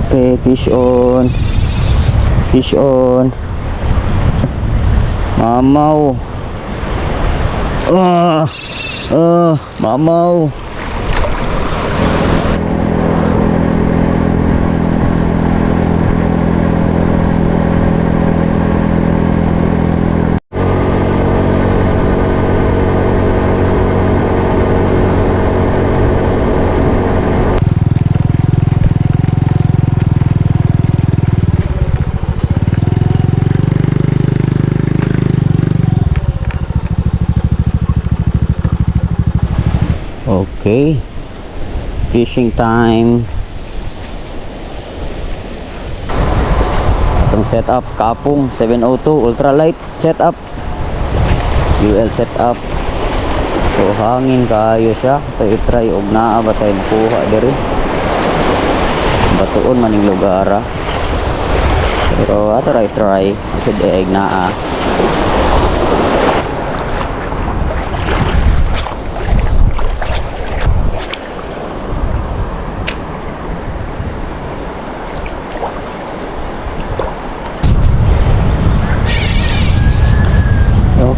Okay, fish on. Fish on. Mamaw. Mamaw. Okay, fishing time. Itong setup kapong 702 ultralight setup, UL setup. So hangin kayo siya. Tayo try og naa ba tayo makuha diri. Batuon maning lugar. Pero ato try kasi daig naa.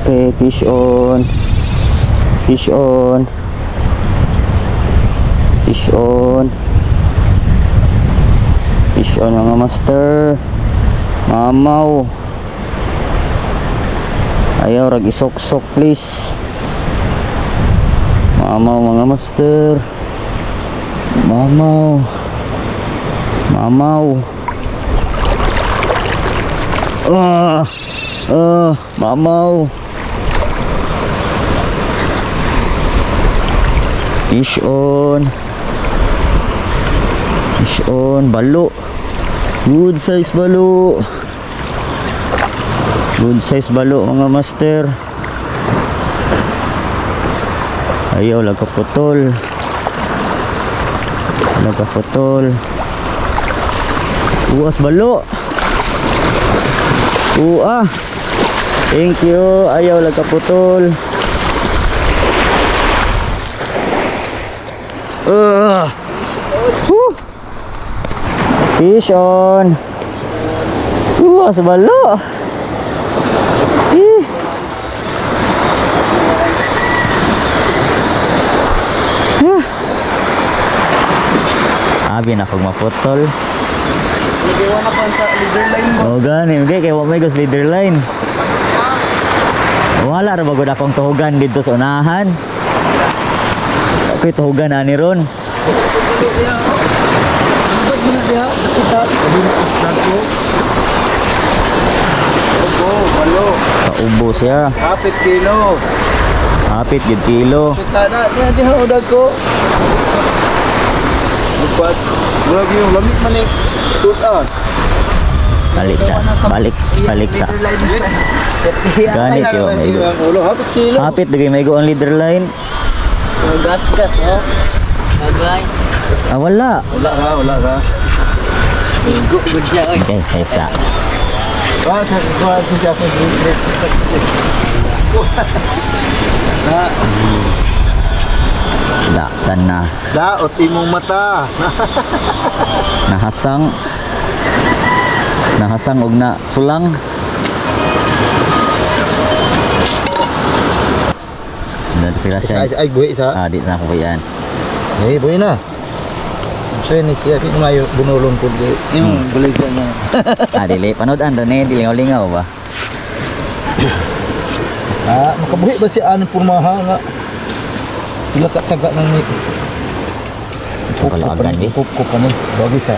Okay, fish on. Fish on. Fish on. Fish on mga master. Mamaw. Ayaw rag isok-sok please. Mamaw mga master. Mamaw. Mamaw. Mamaw. Fish on. Fish on. Balo. Good size balo. Good size balo mga master. Ayaw lagkaputol. Lagkaputol. Uwas balo. Thank you. Ayaw lagkaputol. Fish on. Uwas balo. Abi na kung maputol. Nagawa na pa sa leader line mo. O gani, okay, kaya wag may gus leader line. Wala ra bagod akong tuhugan dito sa unahan. Okay, tuhugan ani ron. Ba't mo na diha? Kita. Nagko. Opo, balo. Kaubo siya. Kapit kilo. Hapit gid kilo. Kita na. Diha udag ko. Bupat. Grabe yung lamig manik. Shoot on. Balik sa. Balik sa. Ganit yo. Ulo, kapit kilo. Hapit dagay may go ang leader line. Gas-gas, oh. Nagay. Wala. Wala ka. Igo, good siya. Okay, kaysa. Laksan na. Daot imong mata. Nahasang. Nahasang og na sulang. Sila siya. Ay, buhi sa. Di na ko yan. Eh, buhi na. So ni siya di mayo bunulon pud di. Bulig niya. Dili panood-an ni dilingaw-lingaw ba. Makabuhi ba si ano pormaha nga. Sila taga nang ni. Kalagan di. Ko pa ni. Bagi sa.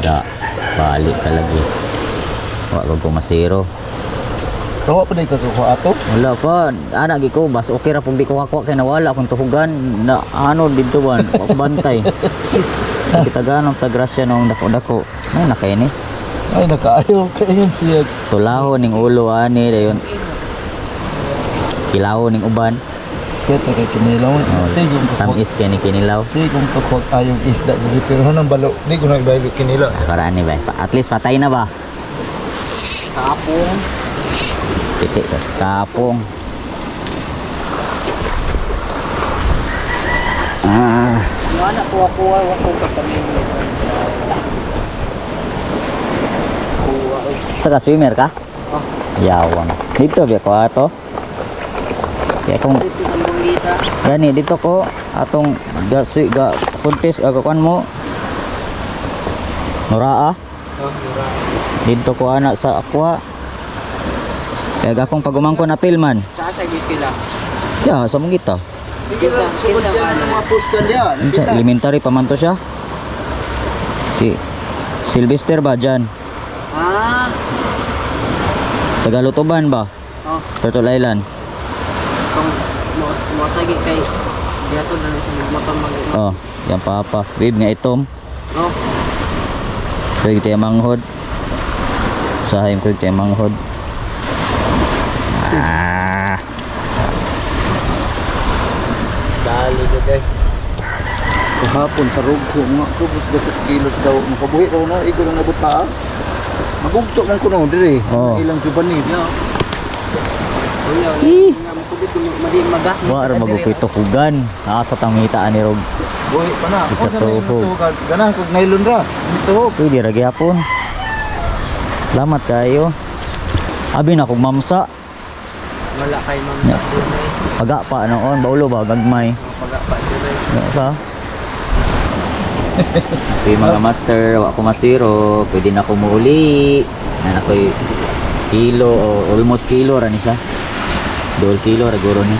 Da. Balik ka lagi. Wa ko masiro. Rawa pa day kakakuha ato. Wala pa, ana gi ko bas okay ra pug di ko kakuha kay nawala akong tuhugan na ano dito ban, bantay. Kita ganong tagrasya nung dako-dako. Ay nakay ni. Ay nakaayo kayon siya. Tulaho ning ulo ani dayon. Kilaho ning uban. Kaya kay kinilaw. Sige Tamis kay ni kinilaw. sige kung kapag ayong isda dili pero nang balo di ko na ibaylo kinila. Karaan ni ba? At least patay na ba? Tapong. Titik sa kapong. Wala kuha-kuha, wako ka kami. Kuha. Saka swimmer ka? Ah, Yawang. Dito biya ko ato. Kaya kung dito sa Bunggita. gani dito ko atong ga puntis agakuan mo. Noraa. Oh, mura. Dito ko anak sa aqua. Kaya akong pagumangko na pilman. Sa asa giskila? Ya, sa mong kita. Kinsa mga puskan dia. Sa elementary pa man to siya. Si Sylvester ba dyan? Ah. Tagalutuban ba? Oh, Turtle Island. kung mo sagi kay diato na sa motor mag. Oh, yan papa. Babe nga itom. Oh. Kuig tayo manghod. Usahay kuig tayo manghod. Ah. Dali ko kay. Kahapon sa rugko nga subos 2 kilos daw makabuhi daw na iko na nabot taas. Magugto man kuno dire. Oh. Ilang jubanil. Ih. Nga mo kubit madi magas mo. Wa ra magupito kugan. Asa tangita ani rog. Buhi pa na. Ako sa may Ikatuhog. tuhog. Ganah kog nylon ra. Ito. Pwede ra gyapon. Salamat kayo. Abi na kog mamsa. Wala kay ma'am Ya. Paga pa noon, baulo ba gagmay. Paga pa dire. Sa? Okay mga master, wa ko masiro, pwede na ko muuli. Na ako'y kilo o almost kilo ra ni siya. 2 kilo ra guro ni.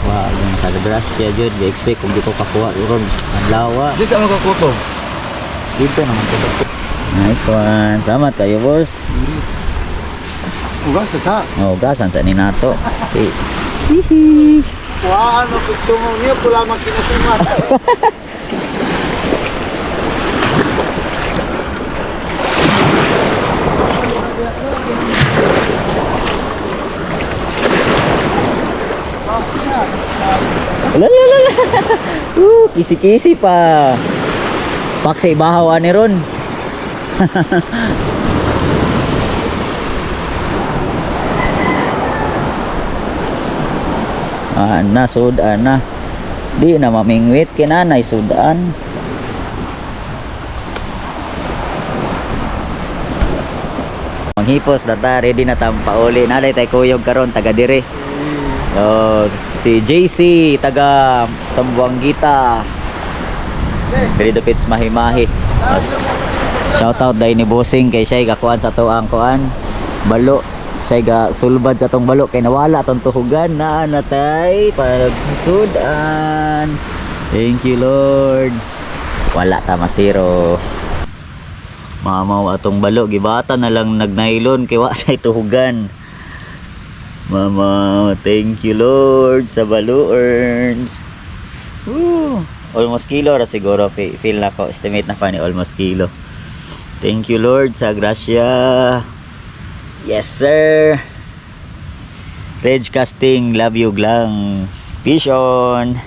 Wow, yung talagrasya jud, di expect kung di ko kakuha ron ang lawa. Di sa mga kuto. Dito naman ko. Nice one. Salamat kayo, boss. Uga sa. Oh, gasan sa ni nato. Okay. Wa ano pud sumo niya pula makinasumat. Lalalala. Kisi-kisi pa. Paksa ibahaw ani ron. Na sudan na. Di na mamingwit kinanay sudan. Manghipos data ready na tampauli. Naday tay kuyog karon taga dire. Oh, si JC taga Sambuanggita. Diri dapit sa Mahimahi. Shout out dai ni Bossing kay siya gakuan sa to ang kuan. Balo. Siya ga sulbad sa tong balo kay nawala tong tuhugan na natay pagsudan. Thank you Lord. Wala ta masiro. Mamaw atong balo gibata na lang nagnailon kay wa say tuhugan. Mama, thank you Lord sa balo earns. Woo! Almost kilo ra siguro feel na ko estimate na pa ni almost kilo. Thank you Lord sa grasya. Yes sir. Reg casting, love you glang. Fish on.